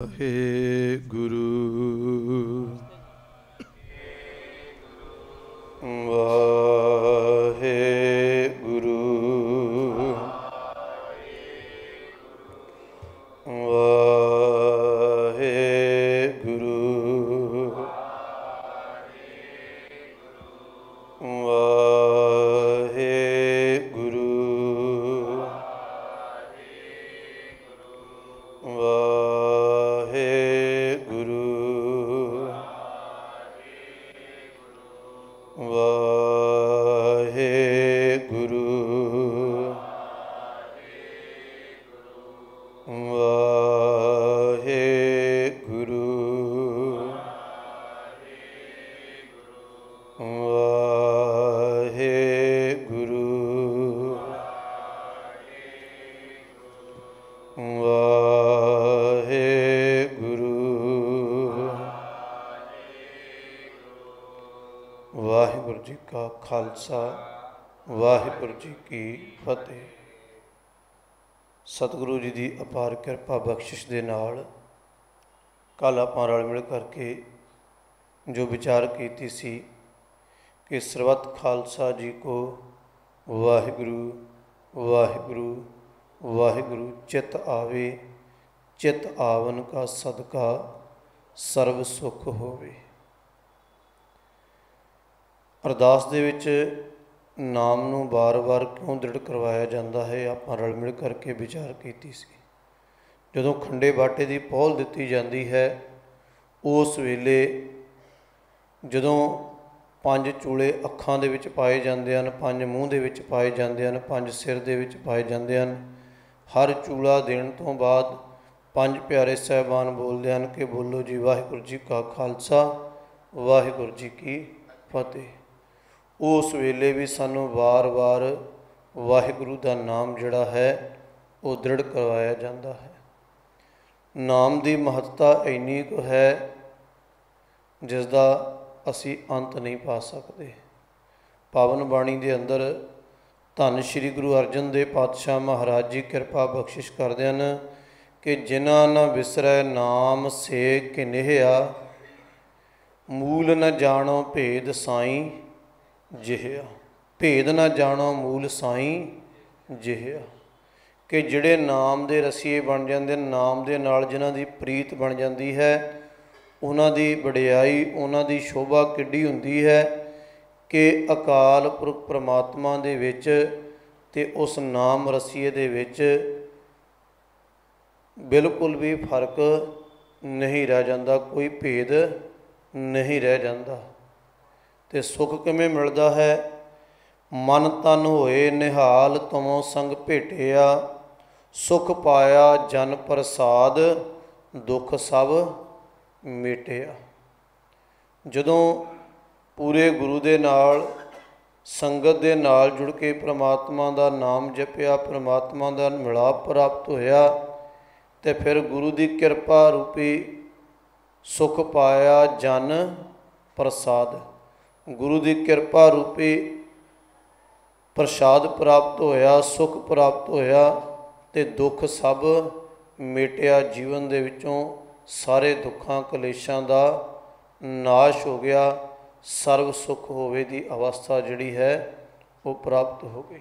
हे गुरु वाहे गुरु वाहे गुरु वाहे गुरु वाहे गुरु वाहे गुरु वाहे गुरु वाहे गुरु वाहे गुरु वाहिगुरु जी का खालसा वाहिगुरु जी की फतेह। सतगुरु जी की अपार किरपा बख्शिश के नाल कल आप रल मिल करके जो विचार की सी कि सर्वत खालसा जी को वाहिगुरु वाहिगुरु वाहिगुरु चित आवे, चित आवन का सदका सर्व सुख होवे। अरदास दे विच नाम नूं बार बार क्यों दृढ़ करवाया जाता है, आप रल मिल करके विचार की सी। जदों खंडे बाटे की पौल दिती जाती है उस वेले जदों 5 चूड़े अखां दे विच पाए जाते हैं, 5 मूँह दे विच पाए जाते हैं, 5 सिर दे विच पाए जाते हैं। हर चूड़ा देण तो बाद 5 प्यारे साहबान बोलते हैं कि बोलो जी वाहिगुरु जी का खालसा वाहिगुरु जी की फतेह। उस वेले भी सानू बार बार वाहिगुरु का नाम जिहड़ा है वो दृढ़ करवाया जाता है। नाम की महत्ता इन्नी को है जिसका असी अंत नहीं पा सकते। पावन बाणी के अंदर धन श्री गुरु अर्जन देव पातशाह महाराज जी कृपा बख्शिश करते हैं कि जिन्हां न विसरै नाम से किन्हिया, मूल न जानो भेद साईं जिहिया। भेद न जानो मूल साईं जिहिया कि जिहड़े नाम दे रसीए बन जाते, नाम दे नाल जिन्हां दी प्रीत बन जाती है, उन्हां दी वडियाई उन्हां दी शोभा किड्डी हुंदी है कि अकाल पुरख परमात्मा दे विच ते उस नाम रसीए दे विच बिल्कुल भी फर्क नहीं रह जाता, कोई भेद नहीं रह जाता। ते सुख किवें मिलदा है, मन तन होए निहाल तुमों संग भेटिया, सुख पाया जन प्रसाद दुख सब मेटिया। जदों पूरे गुरु दे नाल संगत दे नाल जुड़ के परमात्मा का नाम जपिया, परमात्मा का मिलाप प्राप्त होया, तो फिर गुरु की कृपा रूपी सुख पाया जन प्रसाद, गुरु की कृपा रूपी प्रसाद प्राप्त होया, सुख प्राप्त होया, तो दुख सब मेटिया। जीवन दे विचों सारे दुखों कलेशां का नाश हो गया, सर्व सुख होवे दी अवस्था जिहड़ी है वो प्राप्त हो गई।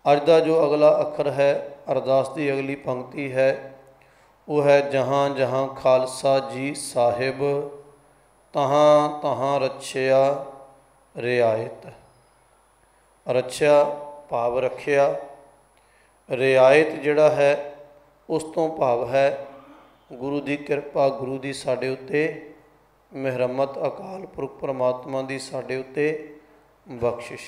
अज का जो अगला अखर है, अरदास की अगली पंक्ति है, वो है जहाँ जहाँ खालसा जी साहिब, तहाँ तहाँ रछया रियायत। रछया भाव रखिया, रियायत जिहड़ा है उस तो भाव है गुरु की कृपा, गुरु की साडे उत्ते मेहरमत, अकाल पुरख परमात्मा की साडे उत्ते बख्शिश।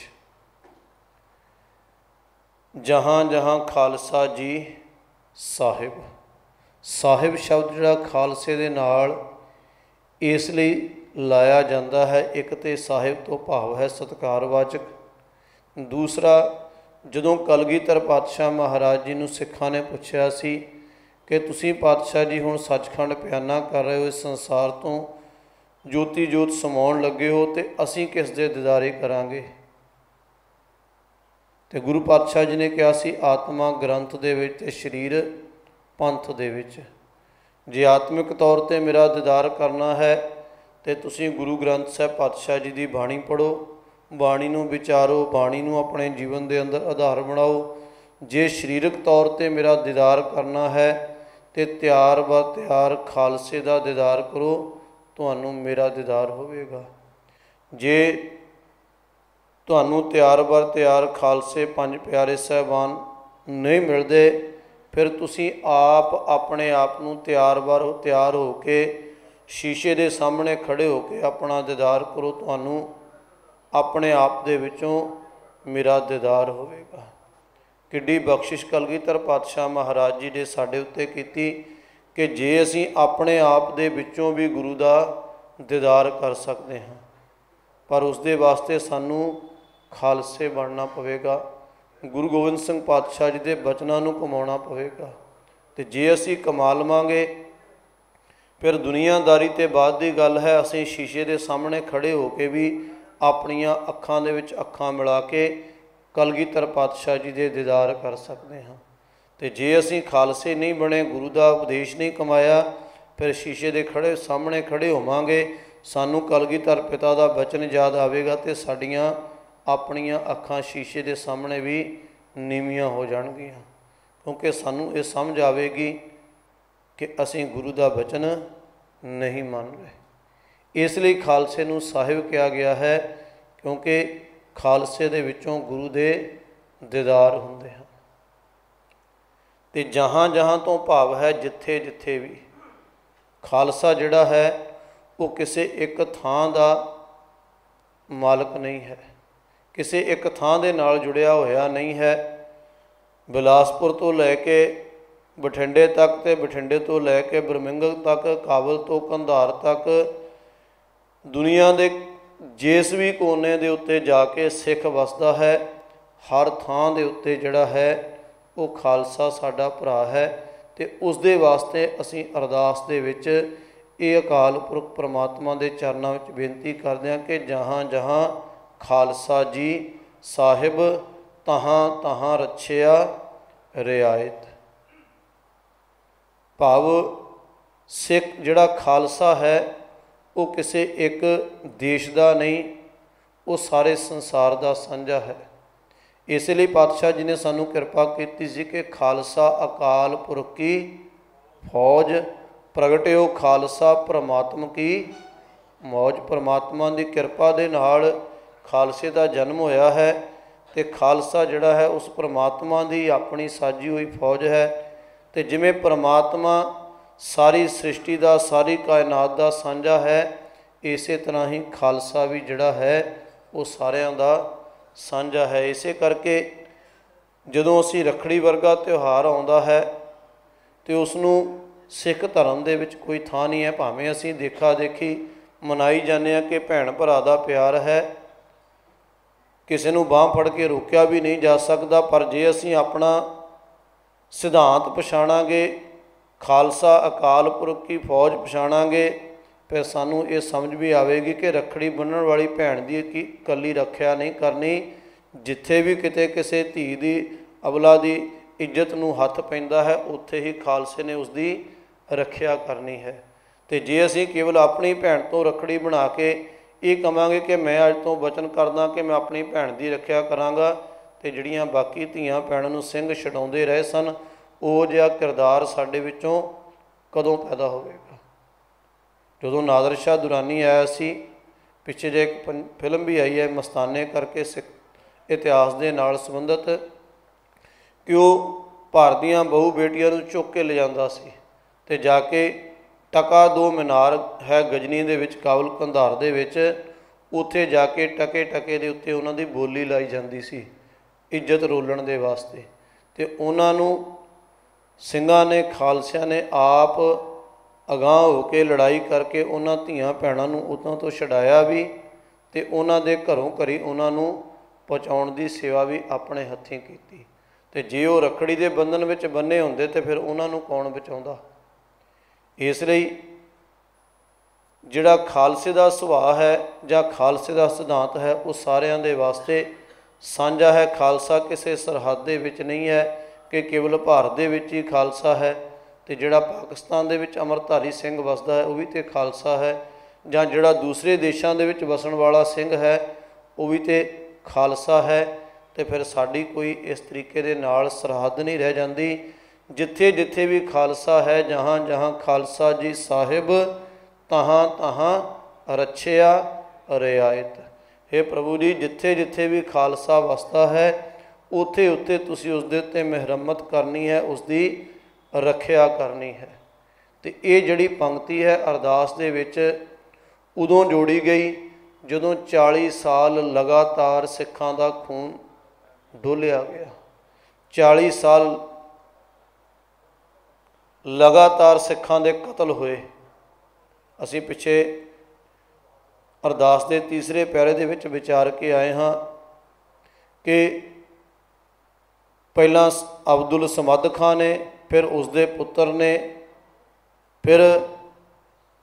जहाँ जहाँ खालसा जी साहिब, साहिब शब्द जिहड़ा खालसे दे नाल इसलिए लाया जाता है, एक तो साहिब तो भाव है सत्कारवाचक, दूसरा जदों कलगीधर पातशाह महाराज जी नूं सिखां ने पुछया सी कि तुसीं पातशाह जी हुण सचखंड बयाना कर रहे हो, इस संसार तो ज्योति जोत समाउण लगे हो, तो असीं किस दे दीदारे करांगे। तो गुरु पातशाह जी ने कहा सी आत्मा ग्रंथ दे विच ते शरीर पंथ दे विच। जे आत्मिक तौर पर मेरा दीदार करना है तो तुसीं गुरु ग्रंथ साहिब पातशाह जी की बाणी पढ़ो, बाणी नूं विचारो, बाणी नूं अपने जीवन के अंदर आधार बनाओ। जे शरीरक तौर पर मेरा दीदार करना है तो त्यार ब त्यार खालसे का दीदार करो, तुहानूं मेरा दीदार होवेगा। जे तुहानूं त्यार बर त्यार खालसे पंज प्यारे साहिबान नहीं मिलते, फिर तुसीं आप अपने आप नूं त्यार बर त्यार हो के शीशे के सामने खड़े हो के अपना दीदार करो, तुहानूं अपने आप दे विचों मेरा दीदार होवेगा। किड्डी बख्शिश कलगीधर पातशाह महाराज जी ने साडे उत्ते कीती कि जे असीं अपने आप दे विचों भी गुरु का दीदार कर सकते हैं, पर उस दे वास्ते सानू खालसे बनना पवेगा, गुरु गोबिंद सिंह पातशाह जी के बचनों को कमाना पवेगा। तो जे असीं कमा लवांगे फिर दुनियादारी ते बाद की गल है, असीं शीशे के सामने खड़े होके भी अपनियां अखां दे विच अखां मिला के कलगीधर पातशाह जी के दीदार कर सकते हैं। तो जे असीं खालसे नहीं बने, गुरु का उपदेश नहीं कमाया, फिर शीशे के खड़े सामने खड़े होवांगे, सानू कलगीधर पिता का बचन याद आवेगा तो साडियां अपनियां अखां शीशे के सामने भी नीवियां हो जाणगियां, क्योंकि सानू ये समझ आवेगी कि असीं गुरु का बचन नहीं मान रहे। इसलिए खालसे नूं साहिब कहा गया है, क्योंकि खालसे दे विचों गुरु दे दीदार हुंदे हैं। ते जहाँ जहाँ तो भाव है, जिथे जिथे भी खालसा जिहड़ा है वो किसी एक थां दा मालक नहीं है, किसी एक थां दे नाल जुड़िया होया नहीं है। बिलासपुर तो लैके बठिंडे तक, ते बठिंडे तो लैके बरमिंघम तक, काबल तो कंधार तक, दुनिया के जिस भी कोने के उत्ते जाके सिख वसदा है, हर थां दे उत्ते जिहड़ा है वो खालसा साडा भरा है। तो उस दे वास्ते असीं अरदास दे विच ये अकाल पुरख परमात्मा के चरणों में बेनती करते हैं कि जहाँ जहाँ खालसा जी साहिब तहाँ तहाँ रछिया रियायत। भाव सिख जिहड़ा खालसा है वो किसी एक देश का नहीं, वो सारे संसार का साझा है। इसलिए पातशाह जी ने सानू कृपा की सी कि खालसा अकाल पुरख की फौज, प्रगटिओ खालसा परमात्मा की मौज। परमात्मा की कृपा दे नाल खालसे का जन्म होया है, तो खालसा जिहड़ा है उस परमात्मा की अपनी साजी हुई फौज है। तो जिमें परमात्मा सारी सृष्टि का, सारी कायनात का साझा है, इस तरह ही खालसा भी जिहड़ा है वो सारिਆਂ का साझा है। इसे करके जदों असीं रखड़ी वर्गा त्यौहार आउंदा है तो उसनूं सिख धर्म दे विच कोई थां नहीं है। भावें असीं देखा देखी मनाई जाने कि भैण भरा दा प्यार है, किसी नूं बांह फड़ के रोकिया भी नहीं जा सकता, पर जे असीं अपना सिद्धांत पछाणांगे, खालसा अकाल पुरख की फौज पछाणांगे, फिर सानू ये समझ भी आएगी कि रखड़ी बन्नण वाली भैण की की कली रखिया नहीं करनी। जिथे भी किते किसी धी की अबला की इज्जत नूं हथ पैंदा है, उत्थे ही खालसे ने उसकी रखिया करनी है। तो जे असीं केवल अपनी भैण तो रखड़ी बना के ये कहांगे कि मैं अज तो वचन करदा कि मैं अपनी भैण की रखिया करांगा, तो जिहड़ियां बाकी धीआं भैणां नूं सिंह छडाउंदे रहे सन, वो जिहा किरदार साडे विचों कदों पैदा होवेगा। जदों नादर शाह दुरानी आया सी, पिछे जे एक फिल्म भी आई है मस्ताने करके, सिख इतिहास के नाल संबंधित, कि वो भारत दीआं बहु बेटियां नूं चुक के ले जांदा सी ते जाके टका दो मीनार है गजनी दे विच, काबल कंधार दे विच, उत्थे जाके टके टके दे उत्ते उन्हां दी बोली लाई जांदी सी इज्जत रोलण दे वास्ते। ते उन्हां नूं ਸਿੰਘਾਂ ने, खालसिया ने आप अगाह होकर लड़ाई करके उन्हां धीआं भैणां नूं उन्हां तो छड़ाया भी, ते उन्हां दे घरों घरी उन्हां नूं पहुँचाउण दी सेवा भी अपने हत्थीं कीती। ते जे वो रखड़ी दे बंधन विच बन्ने हुंदे ते फिर उन्हां नूं कौन बचाउंदा। इसलिए जिहड़ा खालसे का सुभाअ है जां खालसे का सिद्धांत है, वो सारिਆਂ दे वास्ते साझा है। खालसा किसी सरहद दे विच नहीं है कि केवल भारत दे विच ही खालसा है। तो जिहड़ा पाकिस्तान दे विच अमरधारी सिंह वसदा है वह भी तो खालसा है, जां जिहड़ा दूसरे देशों के विच वसन वाला सिंह है वह भी तो खालसा है। तो फिर साड़ी कोई इस तरीके दे नाल सरहद नहीं रह जाती। जिथे जिथे भी खालसा है, जहाँ जहाँ खालसा जी साहिब, तहाँ तहाँ रछिया रियायत। हे प्रभु जी, जिथे जिथे भी खालसा वसदा है उत्थे उत्थे तुसी उसदे उत्ते मेहरमत करनी है, उसकी रखिया करनी है। तो ये जिहड़ी पंक्ति है अरदास दे विच उदों जोड़ी गई जदों 40 साल लगातार सिखां दा खून डोलिया गया। 40 साल लगातार सिखां दे कतल होए। असीं पिछे अरदास के तीसरे प्यारे दे विच विचार के आए हाँ कि पहला अब्दुल समद खां ने, फिर उसके पुत्र ने, फिर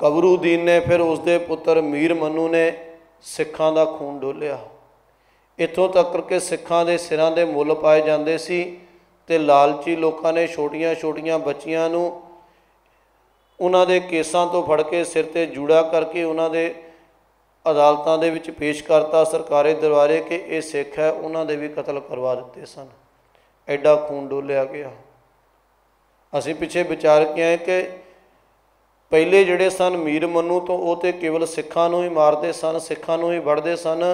कबरूद्दीन ने, फिर उसके पुत्र मीर मनु ने सिखां दा खून डोलिया। इत्थों तक कि सिखां दे सिरां दे मुੱਲ पाए जाते सी ते लालची लोगों ने छोटियां छोटियां बच्चियां नूं उन्हां दे केसां तो फड़ के सिर ते जूड़ा करके उन्हां दे अदालतां दे विच पेश करता सरकारे दरबारे कि ये सिख है, उन्हां दे भी कतल करवा दिते सन। एडा खून डोलिया गया। असीं पिछे विचार के आए कि पहले जिहड़े सन मीर मनु तो वो तो केवल सिखां नूं ही मारते सन, सिखां नूं ही वढ़दे सन।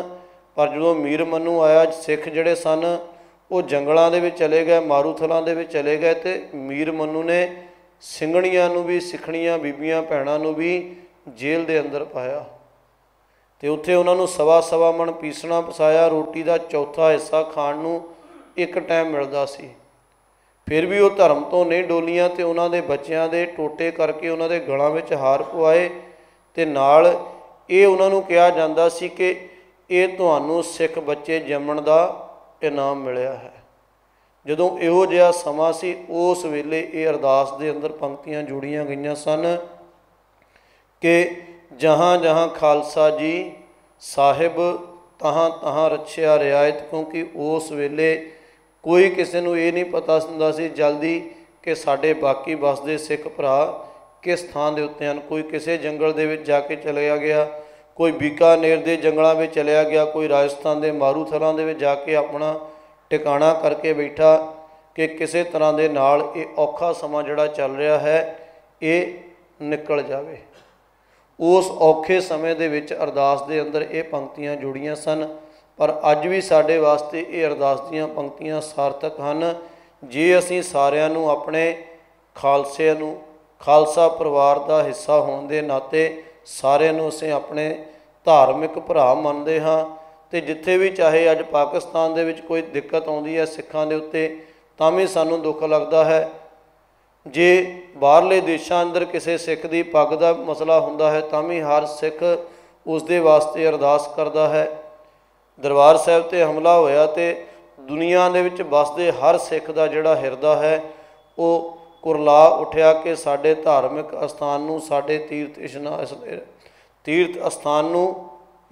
पर जो मीर मनु आया, सिख जिहड़े सन वो जंगलों के चले गए, मारूथलों के चले गए। तो मीर मनु ने ਸਿੰਘਣੀਆਂ नूं भी, सिखणियां बीबियां भैणां नूं भी जेल के अंदर पाया। तो उत्थे उन्होंने सवा सवा मन पीसना पसाया, रोटी का चौथा हिस्सा खाण नूं एक टाइम मिलता सी। फिर भी वो धर्म तो नहीं डोलियां तो उन्होंने बच्चों के टोटे करके उन्होंने गलों में हार पवाए। तो नाल ये उन्होंने कहा जाता सी कि ये तुहानूं सिख बच्चे जम्मण का इनाम मिलिया है। जदों इहो जिहा समा सी उस वेले ये अरदास के अंदर पंक्तियां जुड़ियां गईयां सन कि जहाँ जहाँ खालसा जी साहिब, तहाँ तहाँ रछिया रियायत। क्योंकि उस वेले कोई किसी नूं ये नहीं पता हुंदा सी जल्दी कि साडे बाकी बसदे सिख भरा किस थां दे उत्ते हन। कोई किसी जंगल दे विच जाके चलिया गया, कोई बीकानेर के जंगलों में चलिया गया, कोई राजस्थान के मारूथलों के जाके अपना टिकाणा करके बैठा कि किसी तरह के नाल ये औखा समा जिहड़ा चल रहा है ये निकल जाए। उस औखे समय दे विच अरदास दे अंदर ये पंक्तियां जुड़ियां सन। पर अज भी साडे वास्ते ये अरदास दीयां पंक्तियां सार्थक हैं जे असीं सारिआं नूं अपने खालसे नूं, खालसा परिवार का हिस्सा होने के नाते सारिआं नूं असीं अपने धार्मिक भरा मनते हाँ। तो जिथे भी चाहे अज पाकिस्तान दे विच कोई दिक्कत आउंदी है सिखां दे उत्ते तां भी सानूं दुख लगता है। जे बाहरले देशों अंदर किसी सिख की पग का मसला हुंदा है तां भी हर सिख उसदे वास्ते अरदास करता है। दरबार साहिब ते हमला होया तो दुनिया दे विच बसदे हर सिख का जिहड़ा हिरदा है वो कुरला उठिया कि साडे धार्मिक अस्थान नूं, साडे तीर्थ अस्थान नूं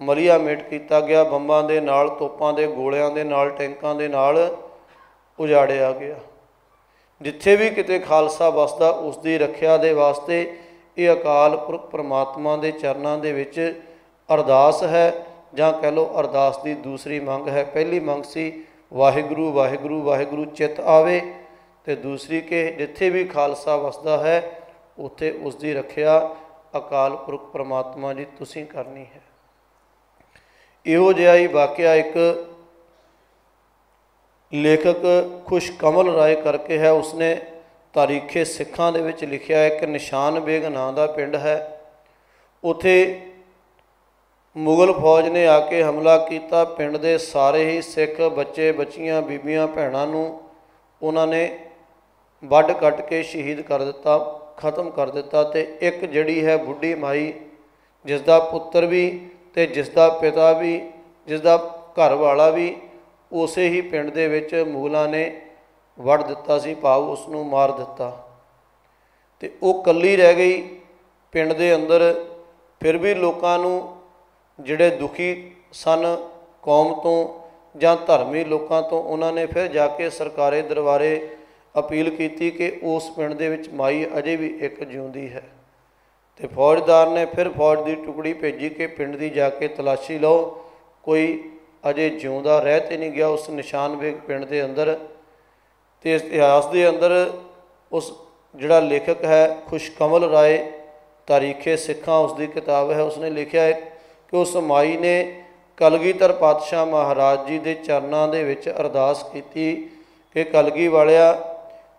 मलिया मेट किया गया। बंबां दे नाल, तोपां दे गोलियां दे नाल, टैंकां दे नाल उजाड़िया गया। जिथे भी किते खालसा वसदा उसकी रखिया दे वास्ते ये अकाल पुरख परमात्मा के चरणों के विच अरदास है, जां कह लो अरदास की दूसरी मंग है। पहली मंग सी वाहिगुरू वाहिगुरू वाहिगुरू चित आवे, तो दूसरी कि जिथे भी खालसा वसदा है उत्थे उसकी रखिया अकाल पुरख परमात्मा जी तुसीं करनी है। इहो जिहा ही वाक़या एक लेखक खुशकमल राय करके है, उसने तारीखे सिखां दे विच लिखिया है कि निशान बेग नां दा पिंड है। उत्थे मुगल फौज ने आके हमला किया, पिंड दे सारे ही सिख बच्चे बच्चियां बीबियां भैणां नूं उन्होंने वढ कट के शहीद कर दिता, खत्म कर दिता। तो एक जड़ी है बुढ़ी माई जिसका पुत्र भी तो जिसका पिता भी, जिसका घर वाला भी उस ही पिंड दे विच मुगलों ने वढ़ दिता सी, भाव उसनूं मार दिता। तो वो कल्ली रह गई पिंड दे अंदर। फिर भी लोकां नूं जिहड़े दुखी सन कौम तो जां धर्मी लोकां तो उन्होंने फिर जाके सरकारे दरबारे अपील की कि उस पिंड दे विच माई अजे भी एक जिउंदी है। तो फौजदार ने फिर फौज की टुकड़ी भेजी कि पिंड की जाके तलाशी लो, कोई अजे जिउंदा रह तो नहीं गया उस निशान बेग पिंड के अंदर। तो इतिहास के अंदर उस जिहड़ा लेखक है खुशकमल राय तारीखे सिखां उसकी किताब है, उसने लिखा है कि उस माई ने कलगीधर पातशाह महाराज जी के चरणों के विच अरदास की कि कलगी वालिया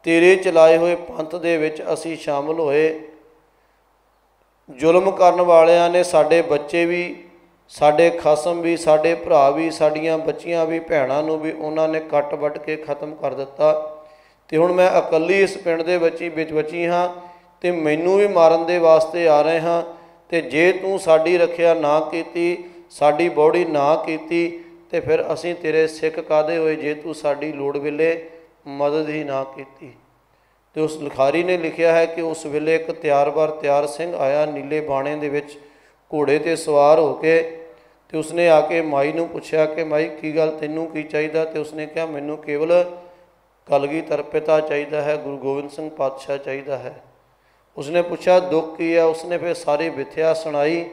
तेरे चलाए हुए पंथ दे विच असी शामिल होए। जुल्म करन वालियां ने साडे बच्चे भी, साडे खसम भी, साडे भरा भी, साडियां बच्चियां भी, भैणां नूं भी उन्होंने कट वट के खत्म कर दिता। तो हुण मैं अकली इस पिंड दे विच बची हाँ, तो मैनू भी मारन दे वास्ते आ रहे हाँ। तो जे तूं साडी रखिया ना कीती, साडी बौड़ी ना कीती, तो फिर असीं तेरे सिख काहदे होए जे तू साडी लोड़ वेले मदद ही ना कीती। तो उस लिखारी ने लिखा है कि उस वेले एक तैयार बार तैयार सिंह आया नीले बाणे दे विच घोड़े ते सवार होके। तो उसने आके माई नूं पुछया कि माई की गल तैनूं की चाहिदा। तो उसने कहा मैनूं केवल कलगीधर पिता चाहिदा है, गुरु गोबिंद सिंह पातशाह चाहिदा है। उसने पूछा दुख की है, उसने फिर सारी विथया सुनाई।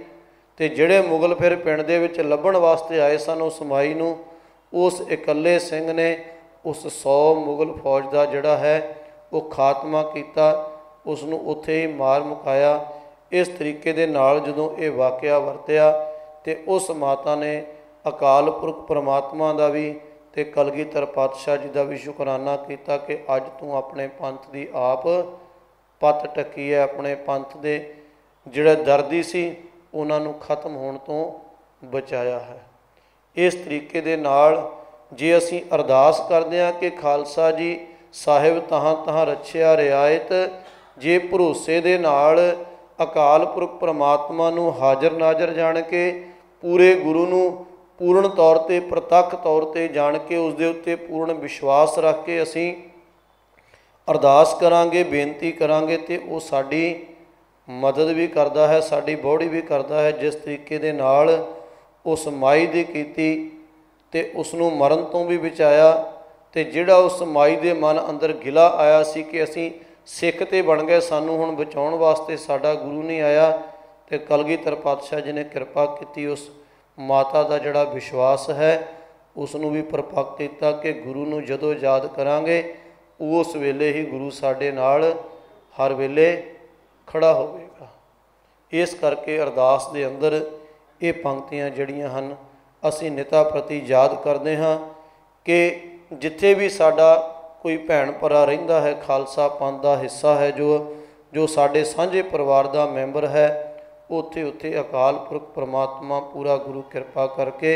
तो जिहड़े मुगल फिर पिंड दे विच लभण वास्ते आए सन उस माई नूं, उस इकल्ले सिंह ने उस 100 मुगल फौज का जिहड़ा है वो खात्मा किया, उसनूं उत्थे ही मार मुकाया। इस तरीके दे नाल जदों ये वाक़या वरतिया तो उस माता ने अकाल पुरख परमात्मा का भी ते कलगीधर पातशाह जी का भी शुकराना किया कि अज तूं अपने पंथ की आप पत टकी है, अपने पंथ के जिहड़े दर्दी सी उन्होंने खत्म होने तो बचाया है। इस तरीके दे नाल जे असीं अरदास करते हैं कि खालसा जी साहिब तहां तहां रछिया रियायत, जे भरोसे दे नाल अकाल पुरख परमात्मा नूं हाज़र नाज़र जान के पूरे गुरु नूं पूर्ण तौर पर प्रतੱਖ तौर पर जान के उसके उत्ते पूर्ण विश्वास रख के असीं अरदास करांगे, बेनती करांगे तो वो साडी मदद भी करता है, साडी बौड़ी भी करता है। जिस तरीके दे नाल उस माई दी कीती ते उसनूं मरण तो भी बचाया। तो जिहड़ा उस माई दे मन अंदर गिला आया सी कि असीं सिख ते बन गए, सानूं हुण बचाउण वास्ते साडा गुरु नहीं आया। तो कलगीधर पातशाह जी ने किरपा की, उस माता का जिहड़ा विश्वास है उसनूं भी परपक्क किया कि गुरु नूं जदों याद करांगे उस वेले ही गुरु साडे नाल हर वेले खड़ा होवेगा। इस करके अरदास दे अंदर ये पंक्तियां जिहड़ियां हन असीं निता प्रति याद करते हाँ कि जिथे भी साडा कोई भैन भरा रहिंदा है, खालसा पंथ का हिस्सा है, जो साडे सांझे परिवार का मैंबर है, उत्थे उत्थे अकाल पुरख परमात्मा पूरा गुरु किरपा करके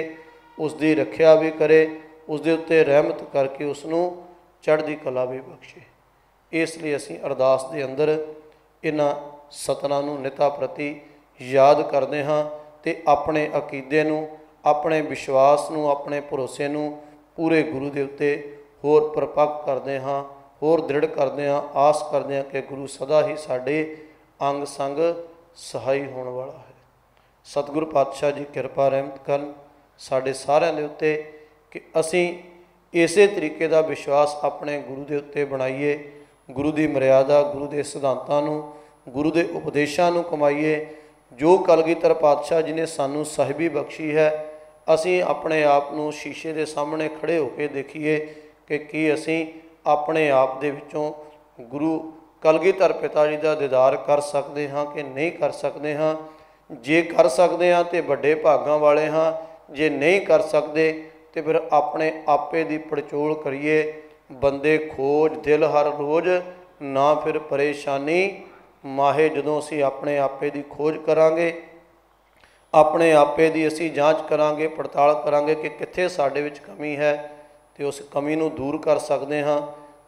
उसकी रखिया भी करे, उसके उत्ते रहमत करके उसनूं चढ़दी कला भी बख्शे। इसलिए असीं अरदास दे अंदर इन्हां सतनां नूं निता प्रति याद करते हाँ ते अपने अकीदे नूं, अपने विश्वास नूं, अपने भरोसे नूं पूरे गुरु के उत्ते होर परपक्क करते हाँ, होर दृढ़ करते हाँ, आस करते हैं कि गुरु सदा ही साडे अंग संग सहाई होने वाला है। सतगुरु पातशाह जी किरपा रहमत करन साडे सारिਆਂ ਦੇ उत्ते कि असीं इसे तरीके का विश्वास अपने गुरु के उत्ते बनाइए, गुरु की मर्यादा, गुरु के सिद्धांतां नूं, गुरु के उपदेशों नूं कमाइए। जो कलगीधर पातशाह जी ने सानू साहिबी बख्शी है, असीं अपने आप नूं शीशे के सामने खड़े होकर देखिए कि असीं अपने आप दे विचों गुरु कलगीधर पिता जी का दीदार कर सकते हाँ कि नहीं कर सकते हाँ। जे कर सकते हाँ तो वड्डे भागां वाले हाँ, जे नहीं कर सकते तो फिर अपने आपे की पड़चोल करिए। बंदे खोज दिल हर रोज़ ना, फिर परेशानी माहे। जदों असीं अपने आपे की खोज करांगे, अपने आपे की असीं जांच करांगे, पड़ताल करांगे कि कित्थे साडे विच कमी है, तो उस कमी नूं दूर कर सकते हाँ।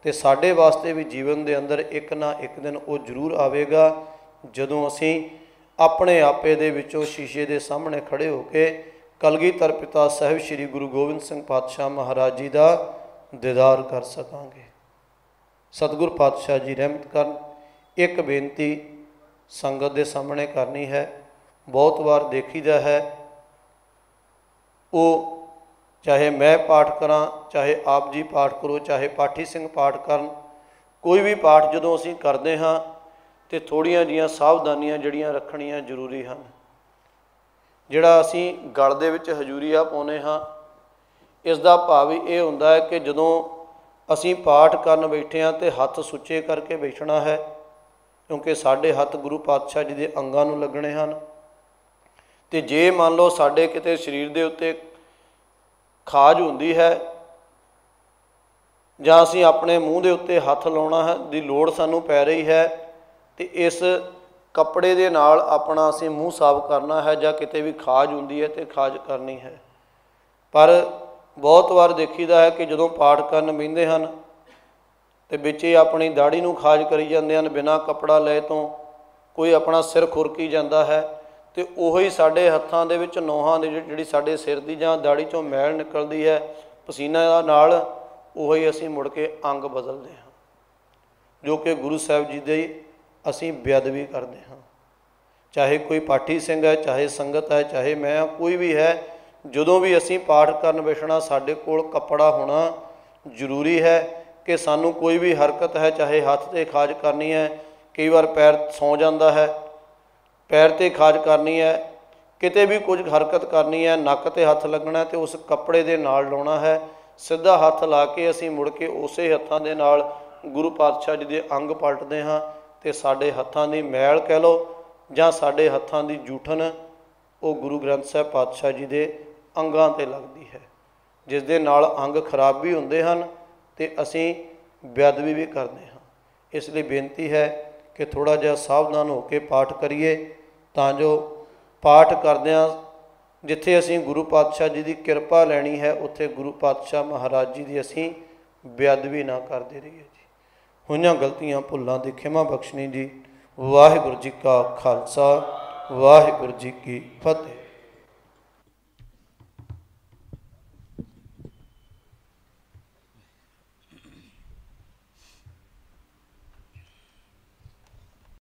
तो साडे वास्ते भी जीवन के अंदर एक ना एक दिन वो जरूर आवेगा जदों असीं अपने आपे दे विचों शीशे के सामने खड़े होके कलगीधर पिता साहिब श्री गुरु गोबिंद सिंह पातशाह महाराज जी का दीदार कर सकांगे। सतगुर पातशाह जी रहमत करन। एक बेनती संगत के सामने करनी है, बहुत बार देखीदा है, वो चाहे मैं पाठ करा, चाहे आप जी पाठ करो, चाहे पाठी सिंह पाठ करन, कोई भी पाठ जदों असीं करते हाँ तो थोड़ियां जिहियां सावधानियां जिहड़ियां रखणियां जरूरी हैं। जिहड़ा असीं गल दे विच हजूरीआ पाउने हाँ, इसका भाव ये हुंदा है कि जदों असीं पाठ करन बैठे हाँ तो हत्थ सुच्चे करके बैठना है, क्योंकि साडे हत्थ गुरु पातशाह जी के अंगां नूं लगने हैं। तो जे मान लो साडे किते शरीर के उत्ते खाज हुंदी है जां असीं अपने मूँह के उत्ते हत्थ लाउणा है दी लोड़ सानूं पै रही है, तो इस कपड़े दे नाल अपना असीं मूँह साफ करना है, जां किते भी खाज हुंदी है तो खाज करनी है। पर बहुत बार देखीदा है कि जदों पाठ करन बहिंदे हन तो विच ही अपनी दाढ़ी नूं खाज करी जांदे हन, बिना कपड़ा लए तो कोई अपना सिर खुरकी जाता है, तो उही साडे हत्थां दे विच नोहां दे जिहड़ी साडे सिर दी जां दाढ़ी चों मैल निकलदी है पसीना नाल, उही असीं मुड़ के अंग बदलते हैं, जो कि गुरु साहिब जी दे असीं बेअदबी करते हैं। चाहे कोई पाठी सिंह है, चाहे संगत है, चाहे मैं हाँ, कोई भी है, जदों भी असीं पाठ करन बैठना साडे कोल कपड़ा होना जरूरी है कि सानू कोई भी हरकत है, चाहे हत्थ ते खाज करनी है, कई बार पैर सौ जाता है, पैर ते खाज करनी है, किते भी कुछ हरकत करनी है, नक ते हत्थ लगना है, तो उस कपड़े दे नाल लाउणा है। सीधा हत्थ ला के असीं मुड़ के उसे हत्थां दे नाल गुरु पातशाह जी दे अंग पलटदे हाँ, तो साडे हत्थां दी मैल कह लो जां साडे हत्थां दी जूठन वो गुरु ग्रंथ साहिब पातशाह जी दे अंगां ते लगदी है, जिस दे नाल अंग खराब भी हुंदे हन ते असीं बेअदबी भी करते हाँ। इसलिए बेनती है कि थोड़ा जिहा सावधान होकर पाठ करिए, तां जो पाठ करदिआं जिथे असीं गुरु पातशाह जी की किरपा लैनी है, उत्थे गुरु पातशाह महाराज जी की असीं बेअदबी ना करते रहिए जी। होइआं गलतियां भुल्लां दी खिमा बख्शनी जी। वाहिगुरू जी का खालसा, वाहिगुरू जी की फतेह।